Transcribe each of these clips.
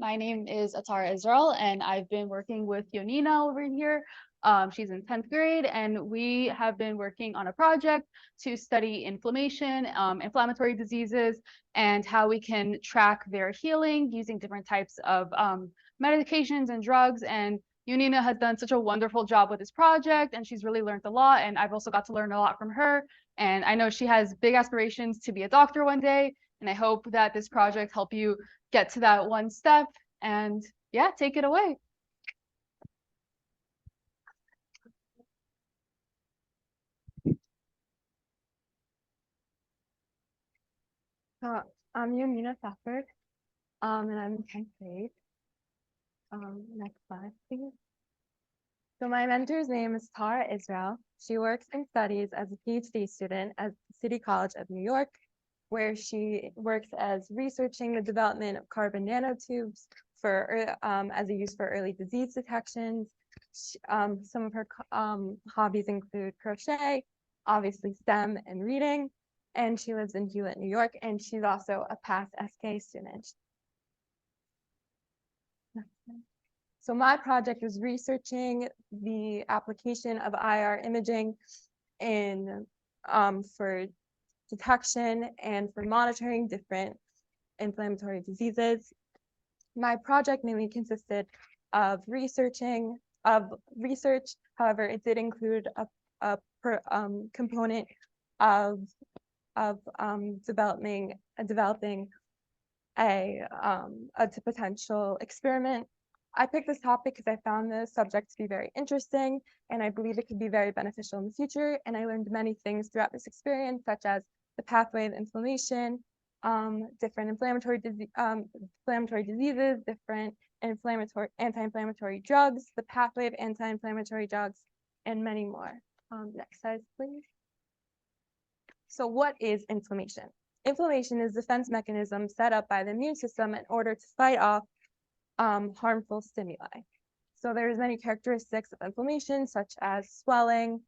My name is Atara Israel, and I've been working with Yonina over here. She's in 10th grade, and we have been working on a project to study inflammation, inflammatory diseases, and how we can track their healing using different types of medications and drugs. And Yonina has done such a wonderful job with this project, and she's really learned a lot. And I've also got to learn a lot from her. And I know she has big aspirations to be a doctor one day. And I hope that this project help you get to that one step. And yeah, take it away. So I'm Yonina P, and I'm in 10th grade. Next slide, please. So my mentor's name is Tara Israel. She works and studies as a PhD student at the City College of New York, where she works as researching the development of carbon nanotubes for as a use for early disease detections. Some of her hobbies include crochet, obviously STEM and reading, and she lives in Hewlett, New York, and she's also a past SK student. So my project was researching the application of IR imaging in for detection and for monitoring different inflammatory diseases. My project mainly consisted of research. However, it did include a component of developing a potential experiment. I picked this topic because I found the subject to be very interesting, and I believe it could be very beneficial in the future. And I learned many things throughout this experience, such as the pathway of inflammation, different inflammatory diseases, different anti-inflammatory drugs, the pathway of anti-inflammatory drugs, and many more. Next slide, please. So what is inflammation? Inflammation is a defense mechanism set up by the immune system in order to fight off harmful stimuli. So there's many characteristics of inflammation, such as swelling,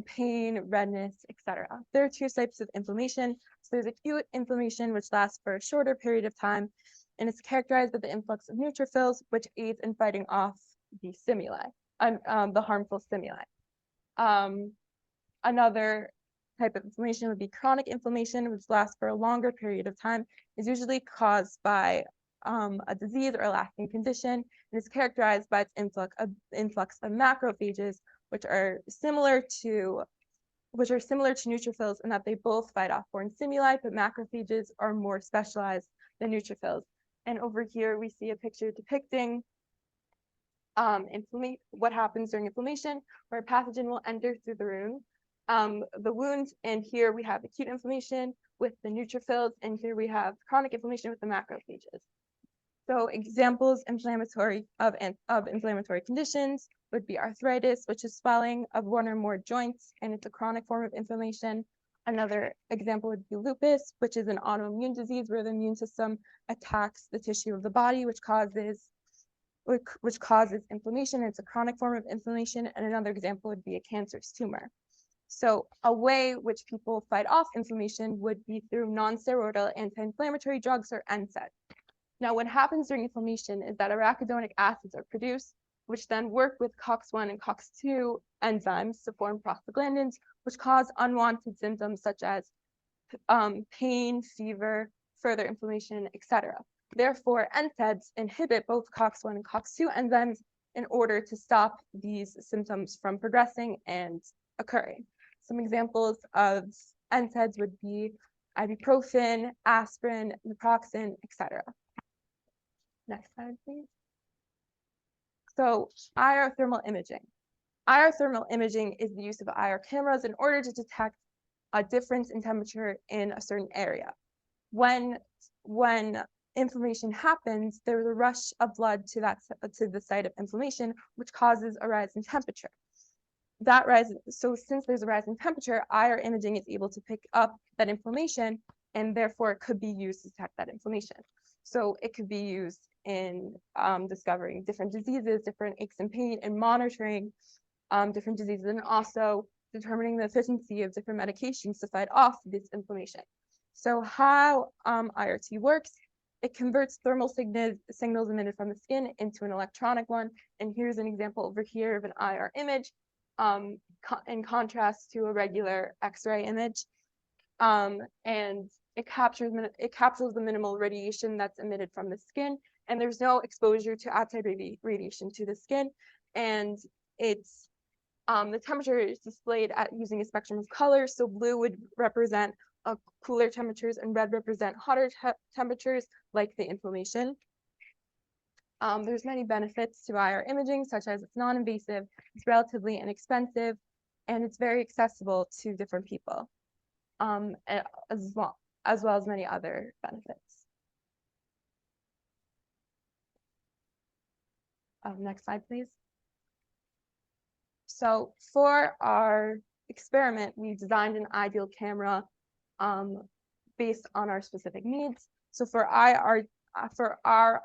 pain, redness, etc. There are two types of inflammation. So there's acute inflammation, which lasts for a shorter period of time, and it's characterized by the influx of neutrophils, which aids in fighting off the stimuli, the harmful stimuli. Another type of inflammation would be chronic inflammation, which lasts for a longer period of time, is usually caused by a disease or a lasting condition, and is characterized by its influx of macrophages, which are similar to neutrophils in that they both fight off foreign stimuli, but macrophages are more specialized than neutrophils. And over here we see a picture depicting what happens during inflammation, where a pathogen will enter through the wound, and here we have acute inflammation with the neutrophils, and here we have chronic inflammation with the macrophages. So examples of inflammatory conditions would be arthritis, which is swelling of one or more joints, and it's a chronic form of inflammation. Another example would be lupus, which is an autoimmune disease where the immune system attacks the tissue of the body, which causes inflammation. It's a chronic form of inflammation. And another example would be a cancerous tumor. So a way which people fight off inflammation would be through non-steroidal anti-inflammatory drugs, or NSAIDs. Now, what happens during inflammation is that arachidonic acids are produced, which then work with COX-1 and COX-2 enzymes to form prostaglandins, which cause unwanted symptoms such as pain, fever, further inflammation, etc. Therefore, NSAIDs inhibit both COX-1 and COX-2 enzymes in order to stop these symptoms from progressing and occurring. Some examples of NSAIDs would be ibuprofen, aspirin, naproxen, etc. Next slide, please. So IR thermal imaging. IR thermal imaging is the use of IR cameras in order to detect a difference in temperature in a certain area. When inflammation happens, there's a rush of blood to the site of inflammation, which causes a rise in temperature. So since there's a rise in temperature, IR imaging is able to pick up that inflammation, and therefore it could be used to detect that inflammation. So it could be used in discovering different diseases, different aches and pain, and monitoring different diseases, and also determining the efficiency of different medications to fight off this inflammation. So how IRT works It converts thermal signals emitted from the skin into an electronic one. And here's an example over here of an IR image in contrast to a regular X-ray image. And it captures the minimal radiation that's emitted from the skin, and there's no exposure to outside radiation to the skin. And it's the temperature is displayed using a spectrum of colors. So blue would represent cooler temperatures and red represent hotter temperatures, like the inflammation. There's many benefits to IR imaging, such as it's non-invasive, it's relatively inexpensive, and it's very accessible to different people, as well as many other benefits. Next slide, please. So for our experiment, we designed an ideal camera based on our specific needs. So for our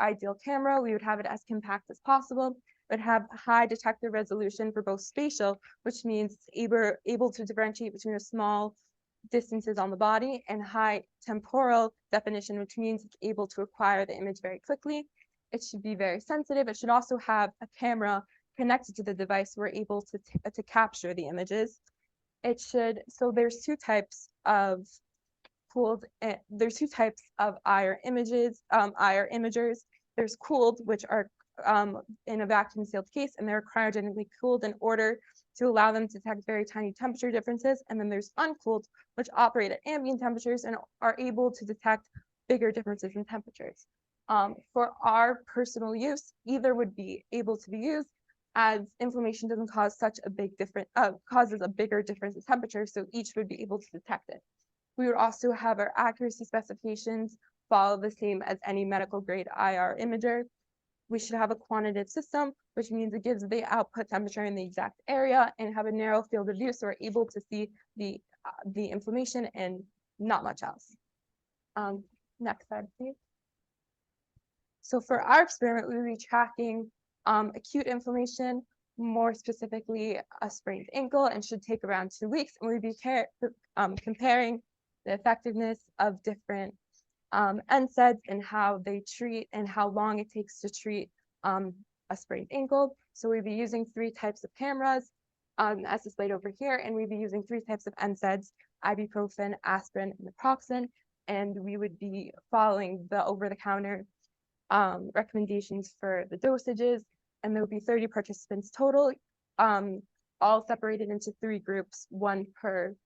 ideal camera, we would have it as compact as possible. It would have high detector resolution for both spatial, which means it's able to differentiate between small distances on the body, and high temporal definition, which means it's able to acquire the image very quickly. It should be very sensitive. It should also have a camera connected to the device. We're able to capture the images. So there's two types of IR imagers. There's cooled, which are in a vacuum sealed case, and they're cryogenically cooled in order to allow them to detect very tiny temperature differences. And then there's uncooled, which operate at ambient temperatures and are able to detect bigger differences in temperatures. For our personal use, either would be able to be used, as inflammation doesn't cause such a big difference, causes a bigger difference in temperature, so each would be able to detect it. We would also have our accuracy specifications follow the same as any medical grade IR imager. We should have a quantitative system, which means it gives the output temperature in the exact area, and have a narrow field of view, so we're able to see the inflammation and not much else. Next slide, please. So for our experiment, we will be tracking acute inflammation, more specifically a sprained ankle, and should take around 2 weeks. And we'll be comparing the effectiveness of different NSAIDs and how they treat and how long it takes to treat a sprained ankle. So we'll be using 3 types of cameras as displayed over here, and we'll be using 3 types of NSAIDs: ibuprofen, aspirin, and naproxen. And we would be following the over-the-counter recommendations for the dosages, and there will be 30 participants total, all separated into 3 groups, 1 per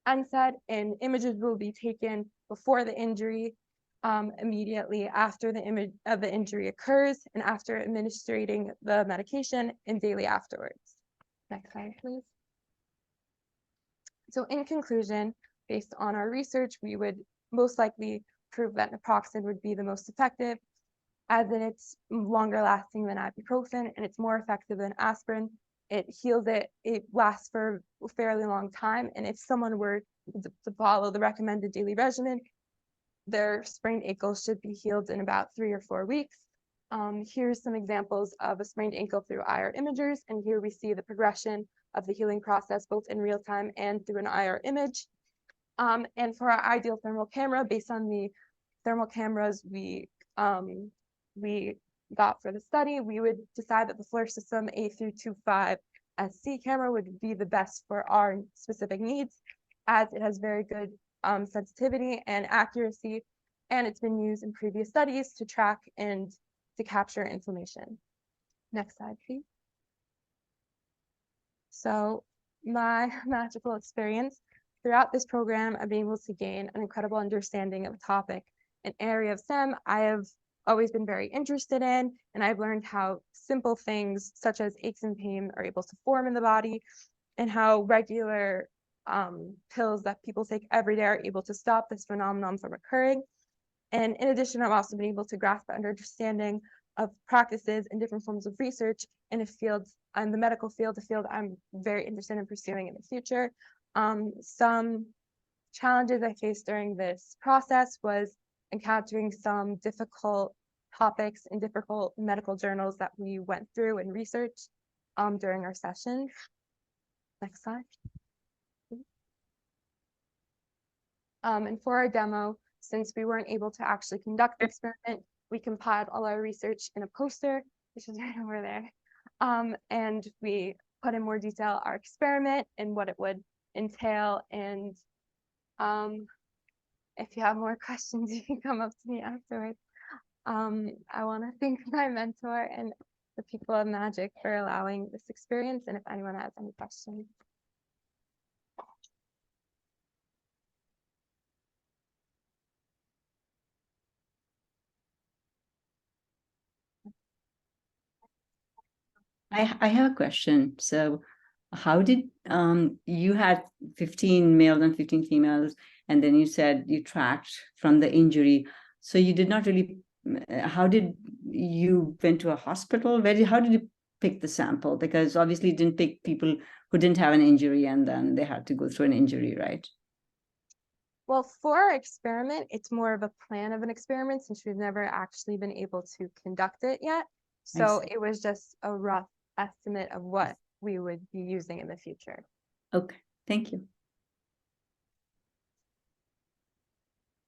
NSAID, and images will be taken before the injury, immediately after the image of the injury occurs, and after administering the medication, and daily afterwards. Next slide, please. So in conclusion, based on our research, we would most likely prove that naproxen would be the most effective, as in it's longer lasting than ibuprofen, and it's more effective than aspirin. It heals it lasts for a fairly long time, and if someone were to follow the recommended daily regimen, their sprained ankle should be healed in about 3 or 4 weeks. Here's some examples of a sprained ankle through IR imagers, and here we see the progression of the healing process both in real time and through an IR image. And for our ideal thermal camera, based on the thermal cameras we got for the study, we would decide that the FLIR system A325 SC camera would be the best for our specific needs, as it has very good sensitivity and accuracy, and it's been used in previous studies to track and to capture inflammation. Next slide, please. So my magical experience throughout this program, I've been able to gain an incredible understanding of a topic, an area of STEM I have always been very interested in, and I've learned how simple things such as aches and pain are able to form in the body, and how regular pills that people take every day are able to stop this phenomenon from occurring. And in addition, I've also been able to grasp an understanding of practices and different forms of research in the medical field, a field I'm very interested in pursuing in the future. Some challenges I faced during this process was encountering some difficult topics in difficult medical journals that we went through and researched during our sessions. Next slide. And for our demo, since we weren't able to actually conduct the experiment, we compiled all our research in a poster, which is right over there. And we put in more detail our experiment and what it would entail. And if you have more questions, you can come up to me afterwards. I want to thank my mentor and the people of Magic for allowing this experience, and if anyone has any questions. I have a question. So how did you had 15 males and 15 females, and then you said you tracked from the injury. So you did not really, how did you went to a hospital? How did you pick the sample? Because obviously you didn't pick people who didn't have an injury and then they had to go through an injury, right? Well, for our experiment, it's more of a plan of an experiment since we've never actually been able to conduct it yet. So it was just a rough estimate of what we would be using in the future. Okay, thank you.